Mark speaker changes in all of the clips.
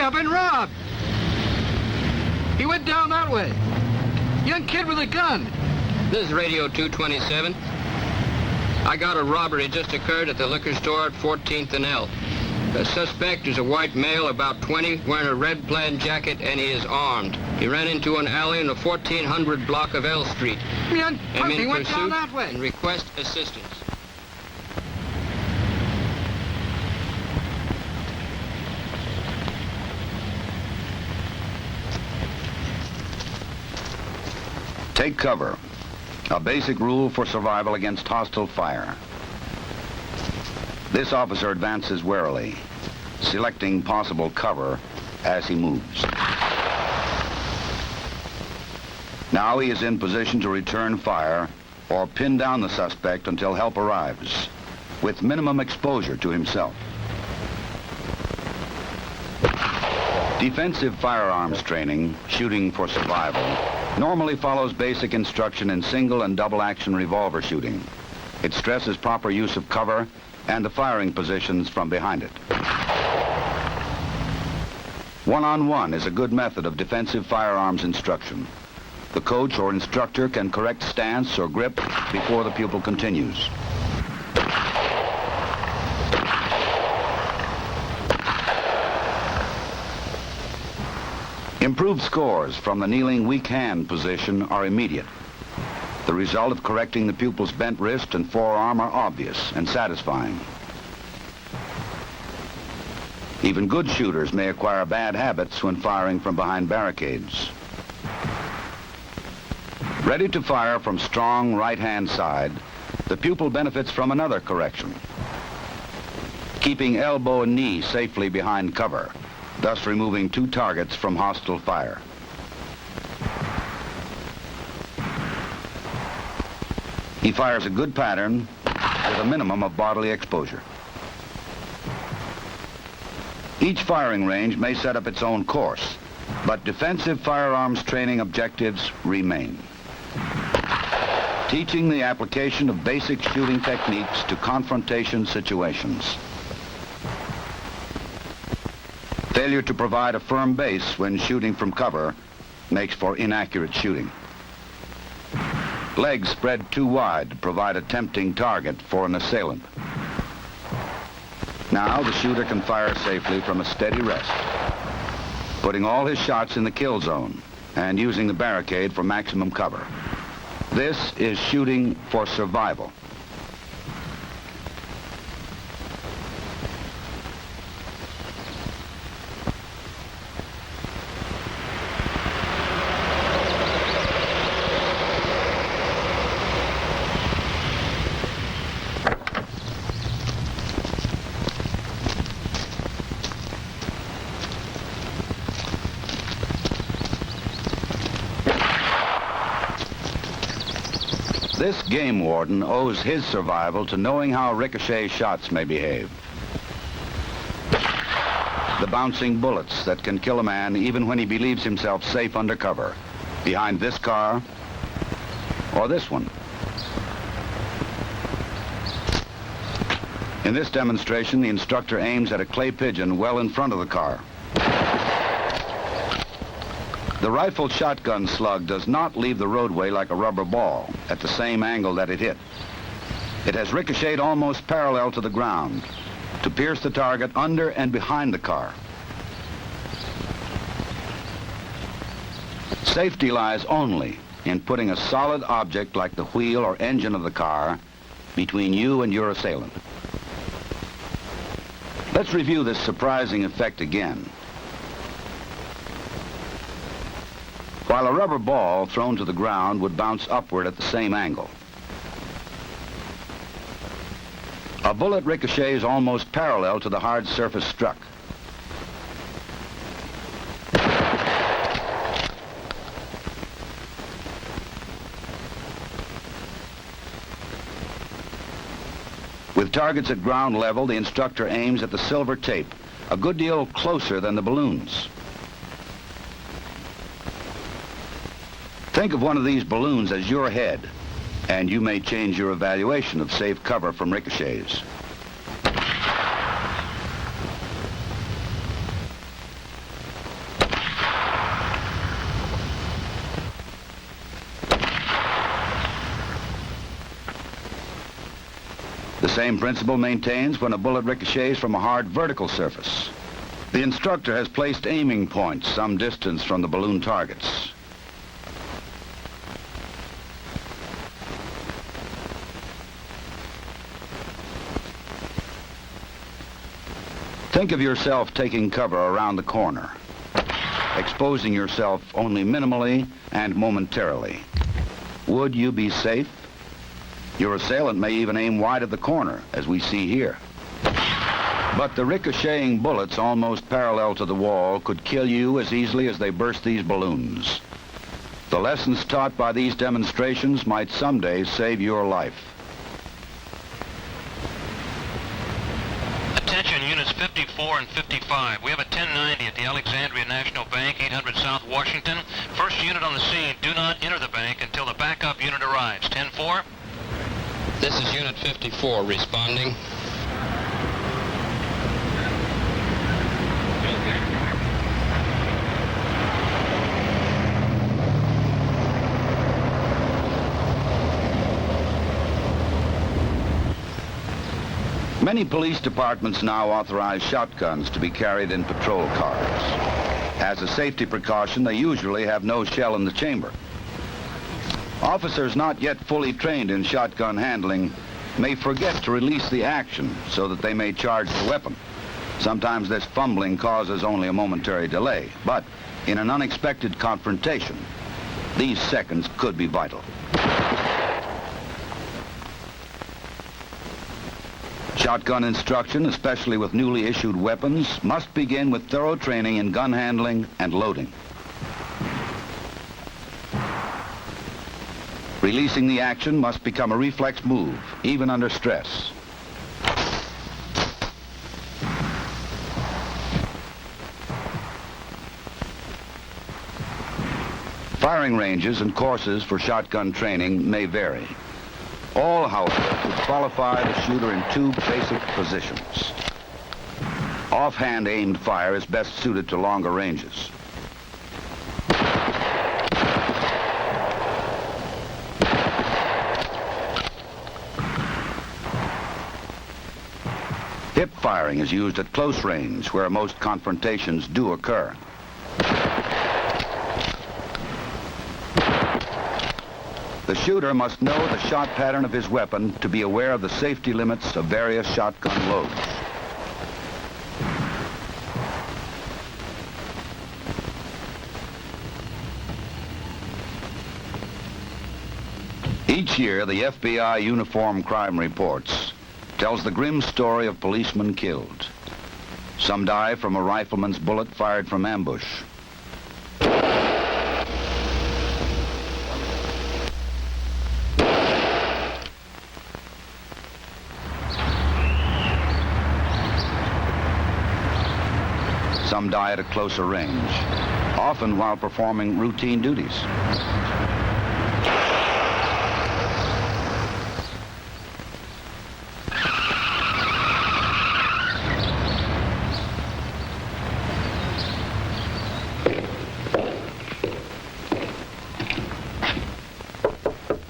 Speaker 1: I've been robbed. He went down that way. Young kid with a gun.
Speaker 2: This is Radio 227. I got a robbery just occurred at the liquor store at 14th and L. The suspect is a white male, about 20, wearing a red plaid jacket, and he is armed. He ran into an alley in the 1400 block of L Street.
Speaker 1: Young
Speaker 2: I'm
Speaker 1: he
Speaker 2: in
Speaker 1: went down
Speaker 2: pursuit
Speaker 1: that way.
Speaker 2: and request assistance.
Speaker 3: Take cover. A basic rule for survival against hostile fire. This officer advances warily, selecting possible cover as he moves. Now he is in position to return fire or pin down the suspect until help arrives, with minimum exposure to himself. Defensive firearms training, shooting for survival, normally follows basic instruction in single and double action revolver shooting. It stresses proper use of cover and the firing positions from behind it. One-on-one is a good method of defensive firearms instruction. The coach or instructor can correct stance or grip before the pupil continues. Improved scores from the kneeling weak hand position are immediate. The result of correcting the pupil's bent wrist and forearm are obvious and satisfying. Even good shooters may acquire bad habits when firing from behind barricades. Ready to fire from strong right-hand side, the pupil benefits from another correction. Keeping elbow and knee safely behind cover, thus removing two targets from hostile fire. He fires a good pattern with a minimum of bodily exposure. Each firing range may set up its own course, but defensive firearms training objectives remain. Teaching the application of basic shooting techniques to confrontation situations. Failure to provide a firm base when shooting from cover makes for inaccurate shooting. Legs spread too wide to provide a tempting target for an assailant. Now the shooter can fire safely from a steady rest, putting all his shots in the kill zone and using the barricade for maximum cover. This is shooting for survival. This game warden owes his survival to knowing how ricochet shots may behave. The bouncing bullets that can kill a man even when he believes himself safe under cover, behind this car or this one. In this demonstration, the instructor aims at a clay pigeon well in front of the car. The rifled shotgun slug does not leave the roadway like a rubber ball at the same angle that it hit. It has ricocheted almost parallel to the ground to pierce the target under and behind the car. Safety lies only in putting a solid object like the wheel or engine of the car between you and your assailant. Let's review this surprising effect again. While a rubber ball thrown to the ground would bounce upward at the same angle. A bullet ricochets almost parallel to the hard surface struck. With targets at ground level, the instructor aims at the silver tape, a good deal closer than the balloons. Think of one of these balloons as your head, and you may change your evaluation of safe cover from ricochets. The same principle maintains when a bullet ricochets from a hard vertical surface. The instructor has placed aiming points some distance from the balloon targets. Think of yourself taking cover around the corner, exposing yourself only minimally and momentarily. Would you be safe? Your assailant may even aim wide of the corner, as we see here. But the ricocheting bullets almost parallel to the wall could kill you as easily as they burst these balloons. The lessons taught by these demonstrations might someday save your life.
Speaker 4: Attention units 54 and 55. We have a 1090 at the Alexandria National Bank, 800 South Washington. First unit on the scene, do not enter the bank until the backup unit arrives. 10-4.
Speaker 2: This is Unit 54 responding.
Speaker 3: Many police departments now authorize shotguns to be carried in patrol cars. As a safety precaution, they usually have no shell in the chamber. Officers not yet fully trained in shotgun handling may forget to release the action so that they may charge the weapon. Sometimes this fumbling causes only a momentary delay, but in an unexpected confrontation, these seconds could be vital. Shotgun instruction, especially with newly issued weapons, must begin with thorough training in gun handling and loading. Releasing the action must become a reflex move, even under stress. Firing ranges and courses for shotgun training may vary. All, however, would qualify the shooter in two basic positions. Offhand aimed fire is best suited to longer ranges. Hip firing is used at close range, where most confrontations do occur. The shooter must know the shot pattern of his weapon to be aware of the safety limits of various shotgun loads. Each year, the FBI Uniform Crime Reports tells the grim story of policemen killed. Some die from a rifleman's bullet fired from ambush. Some die at a closer range, often while performing routine duties.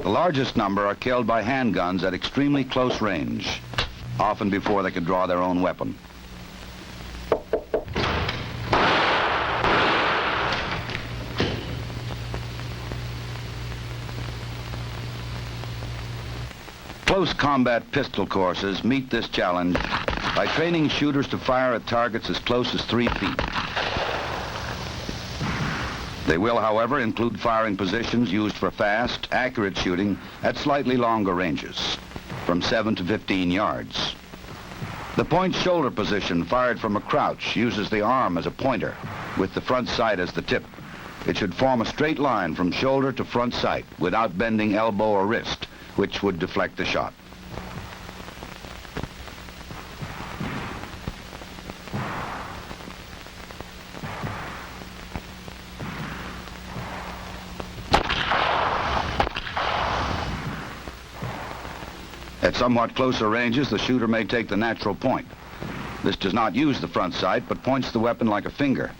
Speaker 3: The largest number are killed by handguns at extremely close range, often before they could draw their own weapon. Close combat pistol courses meet this challenge by training shooters to fire at targets as close as 3 feet. They will, however, include firing positions used for fast, accurate shooting at slightly longer ranges, from 7 to 15 yards. The point shoulder position fired from a crouch uses the arm as a pointer, with the front sight as the tip. It should form a straight line from shoulder to front sight without bending elbow or wrist, which would deflect the shot. At somewhat closer ranges, the shooter may take the natural point. This does not use the front sight, but points the weapon like a finger.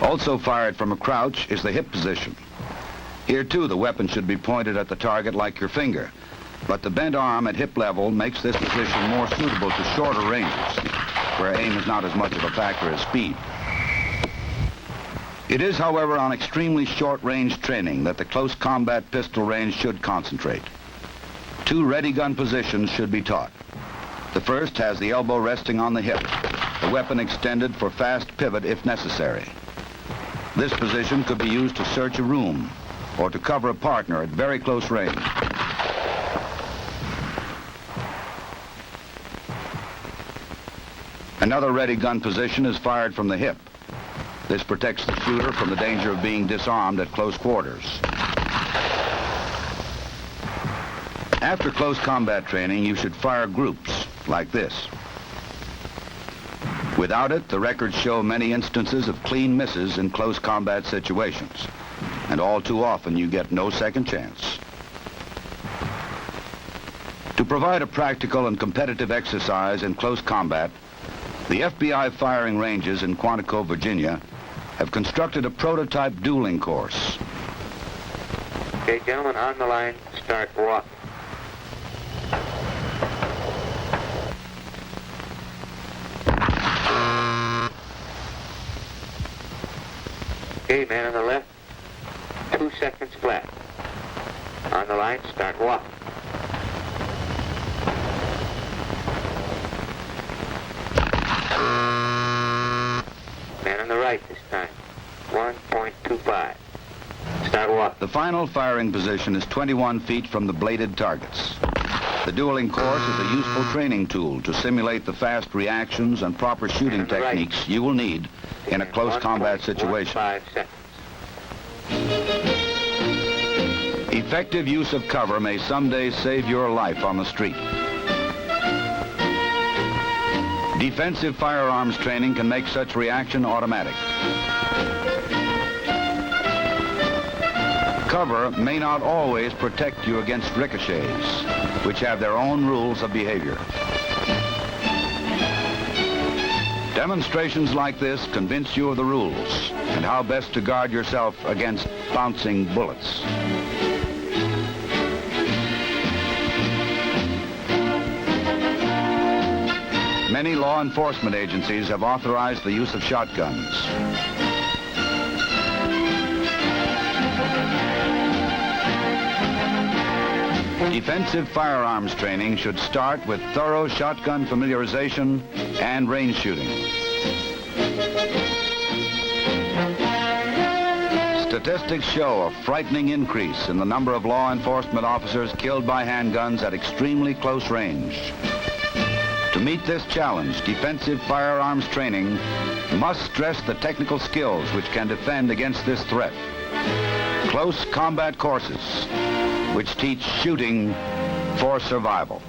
Speaker 3: Also fired from a crouch is the hip position. Here too, the weapon should be pointed at the target like your finger, but the bent arm at hip level makes this position more suitable to shorter ranges, where aim is not as much of a factor as speed. It is, however, on extremely short-range training that the close combat pistol range should concentrate. 2 ready gun positions should be taught. The first has the elbow resting on the hip, the weapon extended for fast pivot if necessary. This position could be used to search a room or to cover a partner at very close range. Another ready gun position is fired from the hip. This protects the shooter from the danger of being disarmed at close quarters. After close combat training, you should fire groups like this. Without it, the records show many instances of clean misses in close combat situations, and all too often you get no second chance. To provide a practical and competitive exercise in close combat, the FBI firing ranges in Quantico, Virginia, have constructed a prototype dueling course.
Speaker 5: Okay, gentlemen, on the line, start walk. Okay, man on the left, 2 seconds flat. On the line, start walk. Man on the right this time, 1.25. Start walk.
Speaker 3: The final firing position is 21 feet from the bladed targets. The dueling course is a useful training tool to simulate the fast reactions and proper shooting techniques you will need in a close combat situation.
Speaker 5: 5 seconds.
Speaker 3: Effective use of cover may someday save your life on the street. Defensive firearms training can make such reaction automatic. Cover may not always protect you against ricochets, which have their own rules of behavior. Demonstrations like this convince you of the rules and how best to guard yourself against bouncing bullets. Many law enforcement agencies have authorized the use of shotguns. Defensive firearms training should start with thorough shotgun familiarization and range shooting. Statistics show a frightening increase in the number of law enforcement officers killed by handguns at extremely close range. To meet this challenge, defensive firearms training must stress the technical skills which can defend against this threat. Close combat courses which teach shooting for survival.